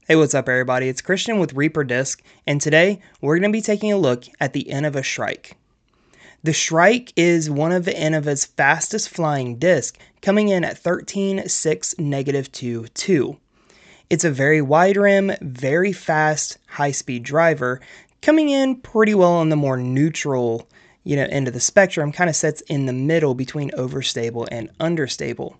Hey, what's up everybody? It's Christian with Reaper Disc, and today we're going to be taking a look at the Innova Shryke. The Shryke is one of the Innova's fastest flying discs, coming in at 13.6-22. It's a very wide rim, very fast, high-speed driver, coming in pretty well on the more neutral, end of the spectrum, kind of sits in the middle between overstable and understable.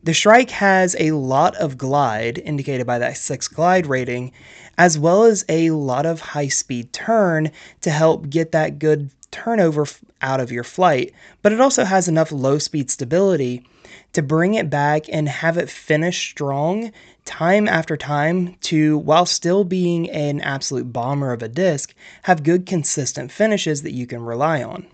The Shryke has a lot of glide, indicated by that 6 glide rating, as well as a lot of high-speed turn to help get that good turnover out of your flight, but it also has enough low-speed stability to bring it back and have it finish strong time after time to, while still being an absolute bomber of a disc, have good consistent finishes that you can rely on.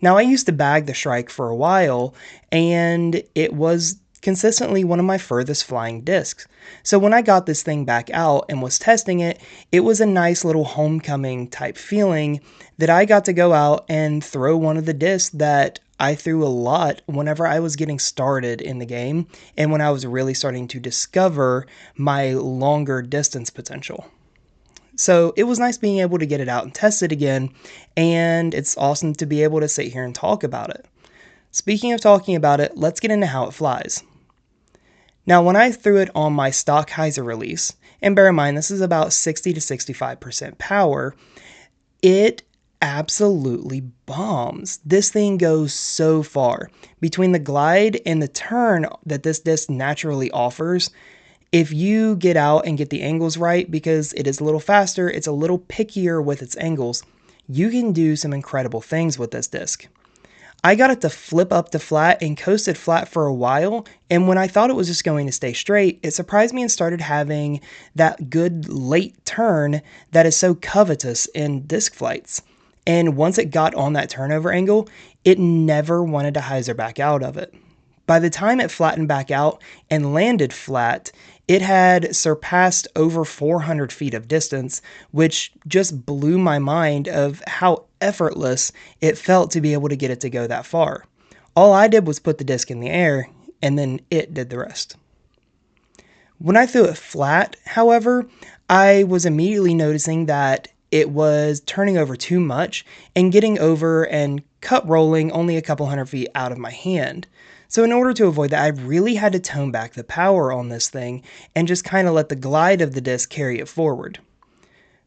Now, I used to bag the Shryke for a while, and it was consistently one of my furthest flying discs. So when I got this thing back out and was testing it, it was a nice little homecoming type feeling that I got to go out and throw one of the discs that I threw a lot whenever I was getting started in the game and when I was really starting to discover my longer distance potential. So it was nice being able to get it out and test it again, and it's awesome to be able to sit here and talk about it. Speaking of talking about it, let's get into how it flies. Now, when I threw it on my stock hyzer release, and bear in mind this is about 60 to 65% power, it absolutely bombs. This thing goes so far. Between the glide and the turn that this disc naturally offers, if you get out and get the angles right, because it is a little faster, it's a little pickier with its angles, you can do some incredible things with this disc. I got it to flip up to flat and coasted flat for a while, and when I thought it was just going to stay straight, it surprised me and started having that good late turn that is so covetous in disc flights. And once it got on that turnover angle, it never wanted to hyzer back out of it. By the time it flattened back out and landed flat, it had surpassed over 400 feet of distance, which just blew my mind of how effortless it felt to be able to get it to go that far. All I did was put the disc in the air, and then it did the rest. When I threw it flat, however, I was immediately noticing that it was turning over too much and getting over and cut rolling only a couple hundred feet out of my hand. So in order to avoid that, I really had to tone back the power on this thing and just kind of let the glide of the disc carry it forward.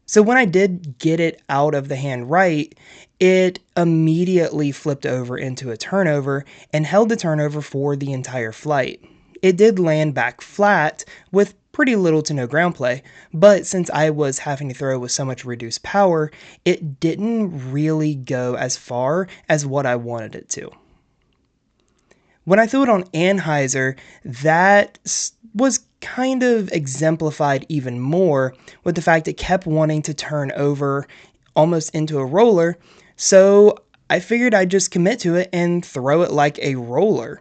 So when I did get it out of the hand right, it immediately flipped over into a turnover and held the turnover for the entire flight. It did land back flat with pretty little to no ground play, but since I was having to throw with so much reduced power, it didn't really go as far as what I wanted it to. When I threw it on anhyzer, that was kind of exemplified even more with the fact it kept wanting to turn over almost into a roller, so I figured I'd just commit to it and throw it like a roller.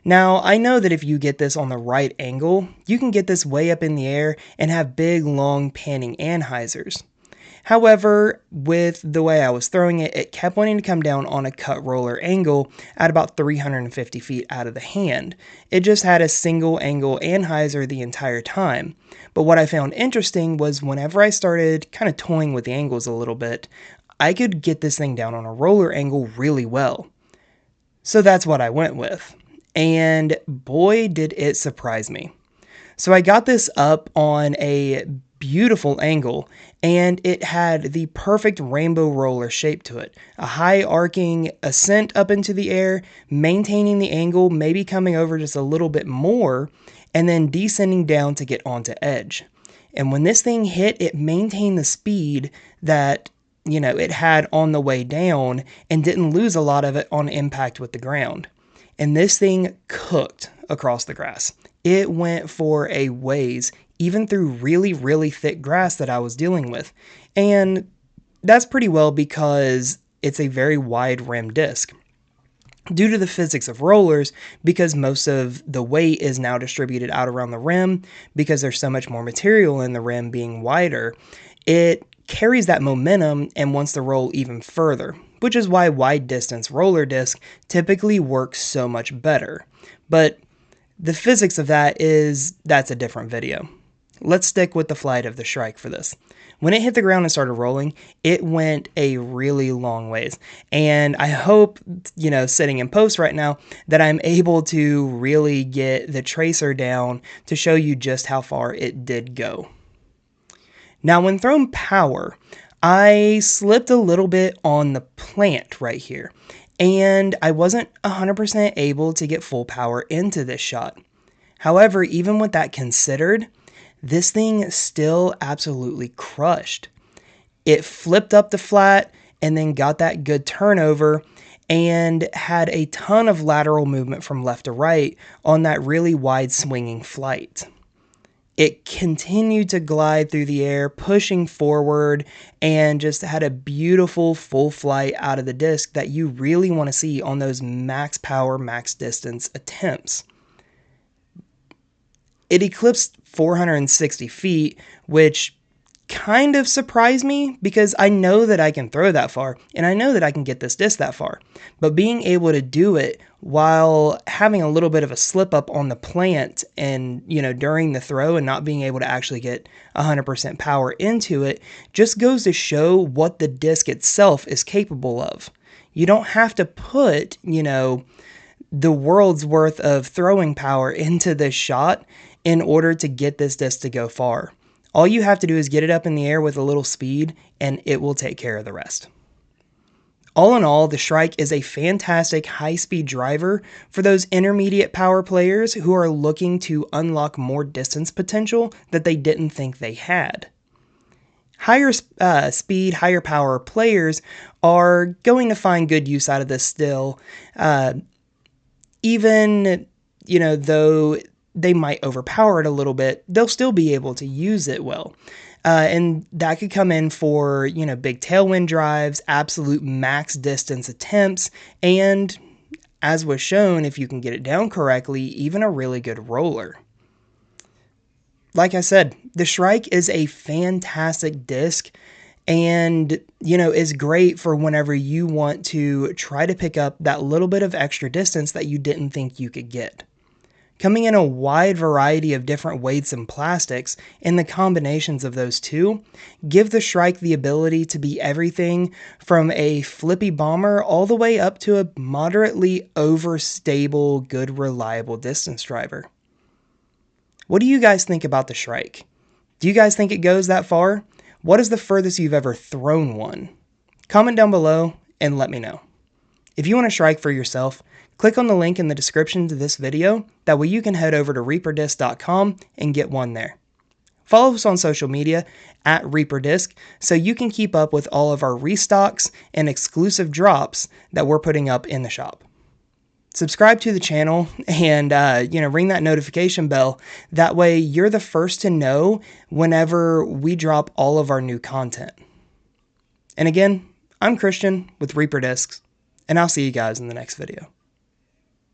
Now, I know that if you get this on the right angle, you can get this way up in the air and have big, long, panning anhyzers. However, with the way I was throwing it, it kept wanting to come down on a cut roller angle at about 350 feet out of the hand. It just had a single angle anhyzer the entire time. But what I found interesting was whenever I started kind of toying with the angles a little bit, I could get this thing down on a roller angle really well. So that's what I went with. And boy, did it surprise me. So I got this up on a beautiful angle, and it had the perfect rainbow roller shape to it. A high arcing ascent up into the air, maintaining the angle, maybe coming over just a little bit more, and then descending down to get onto edge. And when this thing hit, it maintained the speed that it had on the way down and didn't lose a lot of it on impact with the ground. And this thing cooked across the grass. It went for a ways, even through really, really thick grass that I was dealing with. And that's pretty well because it's a very wide rim disc. Due to the physics of rollers, because most of the weight is now distributed out around the rim, because there's so much more material in the rim being wider, it carries that momentum and wants to roll even further, which is why wide distance roller disc typically works so much better. But the physics of that's a different video. Let's stick with the flight of the Shrike for this. When it hit the ground and started rolling, it went a really long ways. And I hope, sitting in post right now, that I'm able to really get the tracer down to show you just how far it did go. Now, when thrown power, I slipped a little bit on the plant right here, and I wasn't 100% able to get full power into this shot. However, even with that considered, this thing still absolutely crushed. It flipped up the flat and then got that good turnover and had a ton of lateral movement from left to right on that really wide swinging flight. It continued to glide through the air, pushing forward, and just had a beautiful full flight out of the disc that you really want to see on those max power, max distance attempts. It eclipsed 460 feet, which kind of surprised me because I know that I can throw that far and I know that I can get this disc that far. But being able to do it while having a little bit of a slip up on the plant and, during the throw and not being able to actually get 100% power into it just goes to show what the disc itself is capable of. You don't have to put, the world's worth of throwing power into this shot in order to get this disc to go far. All you have to do is get it up in the air with a little speed, and it will take care of the rest. All in all, the Shrike is a fantastic high-speed driver for those intermediate power players who are looking to unlock more distance potential that they didn't think they had. Higher speed, higher power players are going to find good use out of this still, even, though they might overpower it a little bit, they'll still be able to use it well. And that could come in for, big tailwind drives, absolute max distance attempts, and as was shown, if you can get it down correctly, even a really good roller. Like I said, the Shrike is a fantastic disc and, is great for whenever you want to try to pick up that little bit of extra distance that you didn't think you could get. Coming in a wide variety of different weights and plastics, and the combinations of those two give the Shrike the ability to be everything from a flippy bomber all the way up to a moderately overstable, good, reliable distance driver. What do you guys think about the Shrike? Do you guys think it goes that far? What is the furthest you've ever thrown one? Comment down below and let me know. If you want to Shrike for yourself, click on the link in the description to this video. That way you can head over to reaperdisc.com and get one there. Follow us on social media at ReaperDisc so you can keep up with all of our restocks and exclusive drops that we're putting up in the shop. Subscribe to the channel and, ring that notification bell. That way you're the first to know whenever we drop all of our new content. And again, I'm Christian with Reaper Discs, and I'll see you guys in the next video.